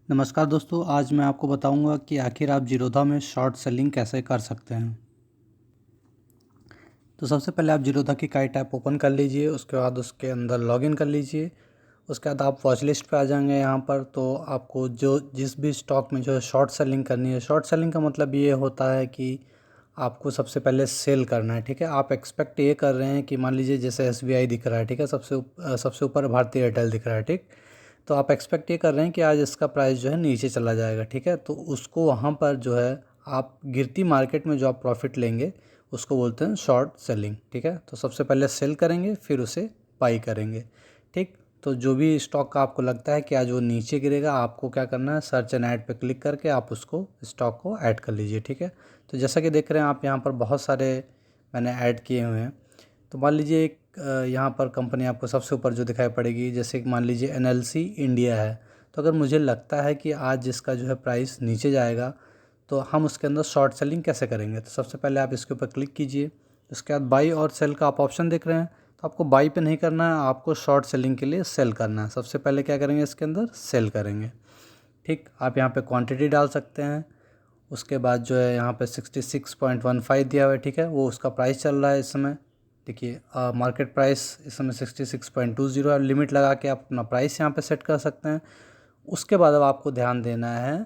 नमस्कार दोस्तों, आज मैं आपको बताऊंगा कि आखिर आप जीरोधा में शॉर्ट सेलिंग कैसे कर सकते हैं। तो सबसे पहले आप जीरोधा की काइट ऐप ओपन कर लीजिए। उसके बाद उसके अंदर लॉगिन कर लीजिए। उसके बाद आप वॉच लिस्ट पे आ जाएंगे। यहाँ पर तो आपको जो जिस भी स्टॉक में जो है शॉर्ट सेलिंग करनी है। शॉर्ट सेलिंग का मतलब ये होता है कि आपको सबसे पहले सेल करना है। ठीक है, आप एक्सपेक्ट ये कर रहे हैं कि मान लीजिए जैसे SBI दिख रहा है, ठीक है, सबसे ऊपर भारतीय एयरटेल दिख रहा है, ठीक। तो आप एक्सपेक्ट ये कर रहे हैं कि आज इसका प्राइस जो है नीचे चला जाएगा, ठीक है। तो उसको वहाँ पर जो है आप गिरती मार्केट में जो आप प्रॉफिट लेंगे उसको बोलते हैं शॉर्ट सेलिंग, ठीक है। तो सबसे पहले सेल करेंगे, फिर उसे बाई करेंगे, ठीक। तो जो भी स्टॉक का आपको लगता है कि आज वो नीचे गिरेगा, आपको क्या करना है, सर्च एंड ऐड पे क्लिक करके आप उसको स्टॉक को ऐड कर लीजिए, ठीक है। तो जैसा कि देख रहे हैं आप, यहाँ पर बहुत सारे मैंने ऐड किए हुए हैं। तो मान लीजिए एक यहाँ पर कंपनी आपको सबसे ऊपर जो दिखाई पड़ेगी, जैसे कि मान लीजिए NLC इंडिया है। तो अगर मुझे लगता है कि आज इसका जो है प्राइस नीचे जाएगा, तो हम उसके अंदर शॉर्ट सेलिंग कैसे करेंगे। तो सबसे पहले आप इसके ऊपर क्लिक कीजिए। उसके बाद बाई और सेल का आप ऑप्शन देख रहे हैं। तो आपको बाई पे नहीं करना है, आपको शॉर्ट सेलिंग के लिए सेल करना है। सबसे पहले क्या करेंगे, इसके अंदर सेल करेंगे, ठीक। आप यहाँ पे क्वांटिटी डाल सकते हैं। उसके बाद जो है यहाँ पे 66.15 दिया हुआ है, ठीक है। वो उसका प्राइस चल रहा है इस समय। देखिए मार्केट प्राइस इस समय 66.20 है। लिमिट लगा के आप अपना प्राइस यहाँ पे सेट कर सकते हैं। उसके बाद अब आपको ध्यान देना है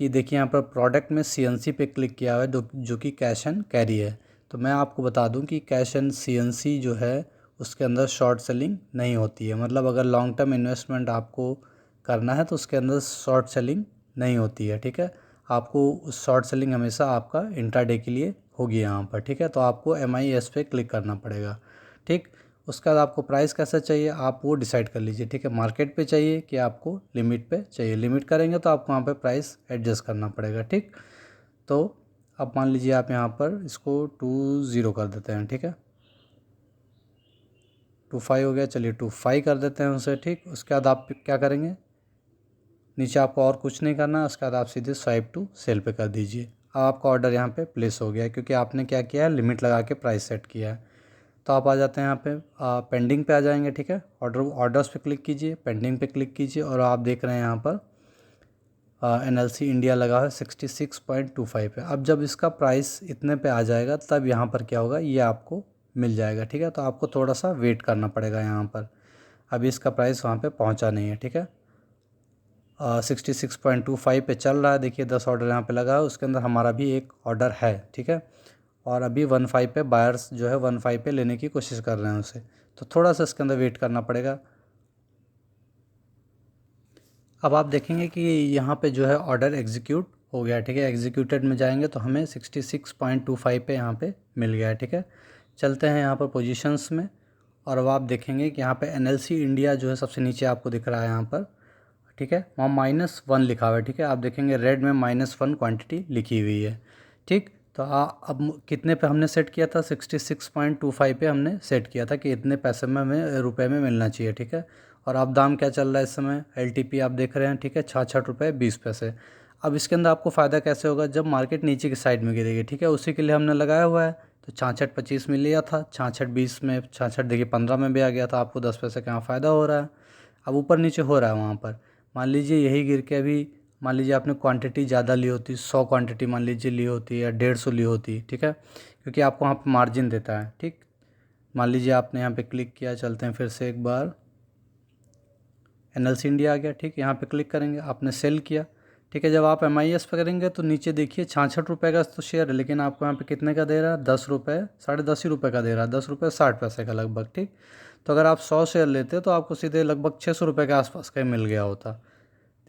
कि देखिए यहाँ पर प्रोडक्ट में CNC पे क्लिक किया हुआ है, जो कि कैश एंड कैरी है। तो मैं आपको बता दूं कि कैश एंड CNC जो है उसके अंदर शॉर्ट सेलिंग नहीं होती है। मतलब अगर लॉन्ग टर्म इन्वेस्टमेंट आपको करना है तो उसके अंदर शॉर्ट सेलिंग नहीं होती है, ठीक है। आपको शॉर्ट सेलिंग हमेशा आपका इंट्राडे के लिए होगी यहाँ पर, ठीक है। तो आपको MIS पे क्लिक करना पड़ेगा, ठीक। उसके बाद आपको प्राइस कैसा चाहिए आप वो डिसाइड कर लीजिए, ठीक है। मार्केट पे चाहिए कि आपको लिमिट पे चाहिए। लिमिट करेंगे तो आपको वहाँ पे प्राइस एडजस्ट करना पड़ेगा, ठीक। तो अब मान लीजिए आप यहाँ पर इसको 20 कर देते हैं, ठीक है। 25 हो गया, चलिए 25 कर देते हैं उसे, ठीक। उसके बाद आप क्या करेंगे, नीचे आपको और कुछ नहीं करना। उसके बाद आप सीधे स्वाइप टू सेल पे कर दीजिए। अब आपका ऑर्डर यहाँ पे प्लेस हो गया है, क्योंकि आपने क्या किया है, लिमिट लगा के प्राइस सेट किया है। तो आप आ जाते हैं यहाँ पे पेंडिंग पे आ जाएंगे, ठीक है। ऑर्डर्स पे क्लिक कीजिए, पेंडिंग पे क्लिक कीजिए, और आप देख रहे हैं यहाँ पर NLC इंडिया लगा है 66.25 पे। अब जब इसका प्राइस इतने पे आ जाएगा तब यहाँ पर क्या होगा, ये आपको मिल जाएगा, ठीक है। तो आपको थोड़ा सा वेट करना पड़ेगा यहाँ पर। अभी इसका प्राइस वहाँ पे पहुँचा नहीं है, ठीक है। 66.25 पे चल रहा है। देखिए 10 ऑर्डर यहाँ पे लगा है, उसके अंदर हमारा भी एक ऑर्डर है, ठीक है। और अभी 15 पे बायर्स जो है 15 पे लेने की कोशिश कर रहे हैं उसे। तो थोड़ा सा इसके अंदर वेट करना पड़ेगा। अब आप देखेंगे कि यहाँ पे जो है ऑर्डर एग्जीक्यूट हो गया, ठीक है। एग्जीक्यूटेड में जाएंगे तो हमें 66.25 पे यहाँ पे मिल गया है, ठीक है। चलते हैं यहाँ पर पोजीशंस में, और अब आप देखेंगे कि यहाँ पे NLC इंडिया जो है सबसे नीचे आपको दिख रहा है यहाँ पर, ठीक है। वहाँ -1 लिखा हुआ है, ठीक है। आप देखेंगे रेड में -1 क्वांटिटी लिखी हुई है, ठीक। तो अब कितने पे हमने सेट किया था, 66.25 पे हमने सेट किया था कि इतने पैसे में हमें रुपए में मिलना चाहिए, ठीक है। और अब दाम क्या चल रहा है इस समय, LTP आप देख रहे हैं, ठीक है, 66 रुपये 20 पैसे। अब इसके अंदर आपको फ़ायदा कैसे होगा, जब मार्केट नीचे की साइड में गिरेगी, ठीक है, उसी के लिए हमने लगाया हुआ है। तो 66.25 में लिया था, 66.20 में, 66 देखिए 15 में भी आ गया था, आपको 10 पैसे का यहाँ फ़ायदा हो रहा है। अब ऊपर नीचे हो रहा है वहाँ पर। मान लीजिए यही गिर के अभी, मान लीजिए आपने क्वांटिटी ज़्यादा ली होती, 100 क्वांटिटी मान लीजिए ली होती या 150 ली होती, ठीक है, क्योंकि आपको वहाँ पे मार्जिन देता है, ठीक। मान लीजिए आपने यहाँ पे क्लिक किया, चलते हैं फिर से एक बार, NLC इंडिया आ गया, ठीक। यहाँ पे क्लिक करेंगे, आपने सेल किया, ठीक है। जब आप MIS पे करेंगे तो नीचे देखिए 66 रुपये का तो शेयर है, लेकिन आपको यहाँ पे कितने का दे रहा है, 10 रुपये, 10.5 ही रुपये का दे रहा है, 10 रुपये 60 पैसे का लगभग, ठीक। तो अगर आप 100 शेयर लेते तो आपको सीधे लगभग 600 रुपये के आसपास का ही मिल गया होता,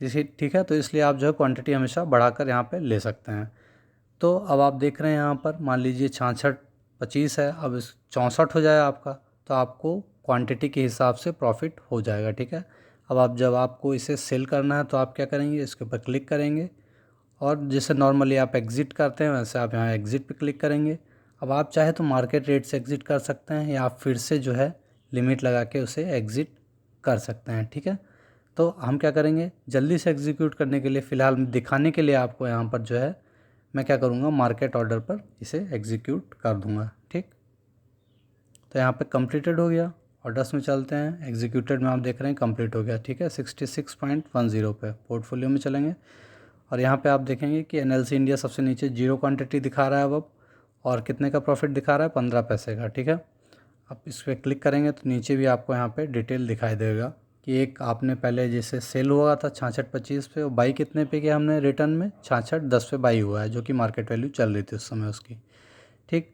इसी, ठीक है। तो इसलिए आप जो है क्वांटिटी हमेशा बढ़ाकर यहाँ पे ले सकते हैं। तो अब आप देख रहे हैं यहाँ पर, मान लीजिए 66.25 है, अब इस 64 हो जाए आपका, तो आपको क्वांटिटी के हिसाब से प्रॉफिट हो जाएगा, ठीक है। अब आप जब आपको इसे सेल करना है तो आप क्या करेंगे, इसके ऊपर क्लिक करेंगे, और जैसे नॉर्मली आप एग्ज़िट करते हैं वैसे आप यहाँ एग्ज़िट पे क्लिक करेंगे। अब आप चाहे तो मार्केट रेट से एग्ज़िट कर सकते हैं, या आप फिर से जो है लिमिट लगा के उसे एग्ज़िट कर सकते हैं, ठीक है। तो हम क्या करेंगे, जल्दी से एग्जीक्यूट करने के लिए, फ़िलहाल दिखाने के लिए आपको यहाँ पर जो है मैं क्या करूँगा, मार्केट ऑर्डर पर इसे एग्जीक्यूट कर दूँगा, ठीक। तो यहाँ पे कंप्लीटेड हो गया, ऑर्डर्स में चलते हैं, एग्जीक्यूटेड में आप देख रहे हैं कंप्लीट हो गया, ठीक है। 66.10 पे पोर्टफोलियो में चलेंगे और यहाँ पे आप देखेंगे कि एनएलसी इंडिया सबसे नीचे 0 क्वांटिटी दिखा रहा है अब और कितने का प्रॉफिट दिखा रहा है, 15 पैसे का, ठीक है। आप इस पर क्लिक करेंगे तो नीचे भी आपको यहाँ पे डिटेल दिखाई देगा कि एक आपने पहले जैसे सेल हुआ था 66.25 पे, और बाई कितने पे किया हमने रिटर्न में, 66.10 पे बाई हुआ है, जो कि मार्केट वैल्यू चल रही थी उस समय उसकी, ठीक।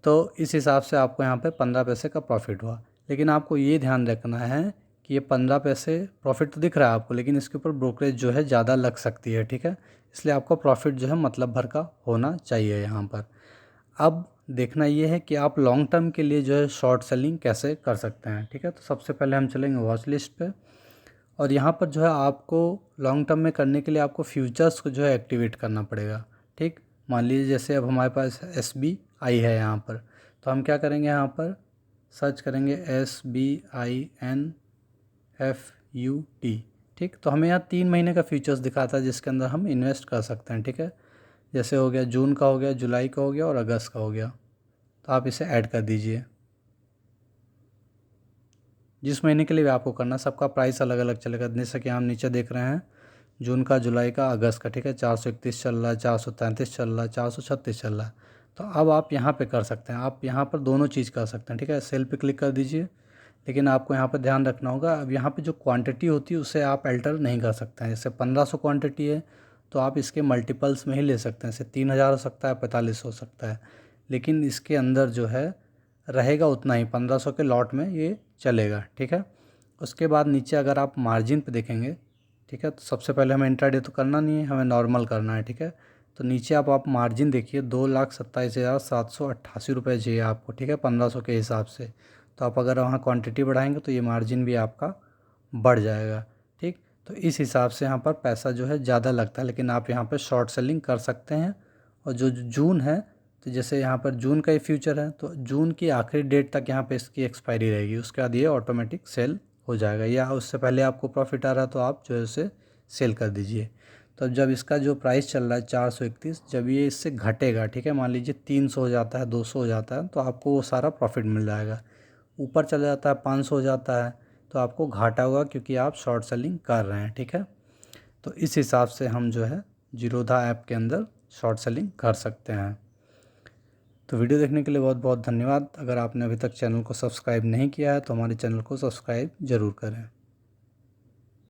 तो इस हिसाब से आपको यहाँ पे 15 पैसे का प्रॉफिट हुआ। लेकिन आपको ये ध्यान रखना है कि ये 15 पैसे प्रॉफिट तो दिख रहा है आपको, लेकिन इसके ऊपर ब्रोकरेज जो है ज़्यादा लग सकती है, ठीक है। इसलिए आपका प्रॉफिट जो है मतलब भर का होना चाहिए यहाँ पर। अब देखना ये है कि आप लॉन्ग टर्म के लिए जो है शॉर्ट सेलिंग कैसे कर सकते हैं, ठीक है। तो सबसे पहले हम चलेंगे वॉच लिस्ट पे और यहाँ पर जो है आपको लॉन्ग टर्म में करने के लिए आपको फ्यूचर्स को जो है एक्टिवेट करना पड़ेगा, ठीक। मान लीजिए जैसे अब हमारे पास SBI है यहाँ पर, तो हम क्या करेंगे, यहाँ पर सर्च करेंगे SBINFUT, ठीक। तो हमें यहाँ 3 महीने का फ्यूचर्स दिखाता है जिसके अंदर हम इन्वेस्ट कर सकते हैं, ठीक है। जैसे हो गया जून का, हो गया जुलाई का, हो गया और अगस्त का हो गया। तो आप इसे ऐड कर दीजिए, जिस महीने के लिए भी आपको करना, सबका प्राइस अलग अलग चलेगा। जैसे कि हम नीचे देख रहे हैं जून का, जुलाई का, अगस्त का, ठीक है। 431 चल रहा है, 433 चल रहा है, 436 चल रहा है। तो अब आप यहाँ पे कर सकते हैं, आप यहाँ पर दोनों चीज़ कर सकते हैं, ठीक है। सेल पे क्लिक कर दीजिए, लेकिन आपको यहाँ पर ध्यान रखना होगा, अब यहाँ पे जो क्वांटिटी होती है उसे आप अल्टर नहीं कर सकते हैं। जैसे 1500 क्वांटिटी है तो आप इसके मल्टीपल्स में ही ले सकते हैं, जैसे 3000 हो सकता है, 45 हो सकता है, लेकिन इसके अंदर जो है रहेगा उतना ही, 1500 के लॉट में ये चलेगा, ठीक है। उसके बाद नीचे अगर आप मार्जिन पे देखेंगे, ठीक है, तो सबसे पहले हमें इंट्राडे तो करना नहीं है, हमें नॉर्मल करना है, ठीक है। तो नीचे आप मार्जिन देखिए, 2,27,788 रुपये चाहिए आपको, ठीक है, 1500 के हिसाब से। तो आप अगर वहाँ क्वांटिटी बढ़ाएंगे तो ये मार्जिन भी आपका बढ़ जाएगा, ठीक। तो इस हिसाब से यहाँ पर पैसा जो है ज़्यादा लगता है, लेकिन आप यहाँ पर शॉर्ट सेलिंग कर सकते हैं। और जो जून है, तो जैसे यहाँ पर जून का ही फ्यूचर है, तो जून की आखिरी डेट तक यहाँ पे इसकी एक्सपायरी रहेगी, उसके बाद ये ऑटोमेटिक सेल हो जाएगा, या उससे पहले आपको प्रॉफिट आ रहा है तो आप जो है उसे सेल कर दीजिए। तो जब इसका जो प्राइस चल रहा है 431, जब ये इससे घटेगा, ठीक है, मान लीजिए 300 हो जाता है, 200 हो जाता है, तो आपको वो सारा प्रॉफिट मिल जाएगा। ऊपर चला जाता है, 500 हो जाता है, तो आपको घाटा होगा क्योंकि आप शॉर्ट सेलिंग कर रहे हैं, ठीक है। तो इस हिसाब से हम जो है जीरोधा ऐप के अंदर शॉर्ट सेलिंग कर सकते हैं। तो वीडियो देखने के लिए बहुत बहुत धन्यवाद। अगर आपने अभी तक चैनल को सब्सक्राइब नहीं किया है तो हमारे चैनल को सब्सक्राइब ज़रूर करें।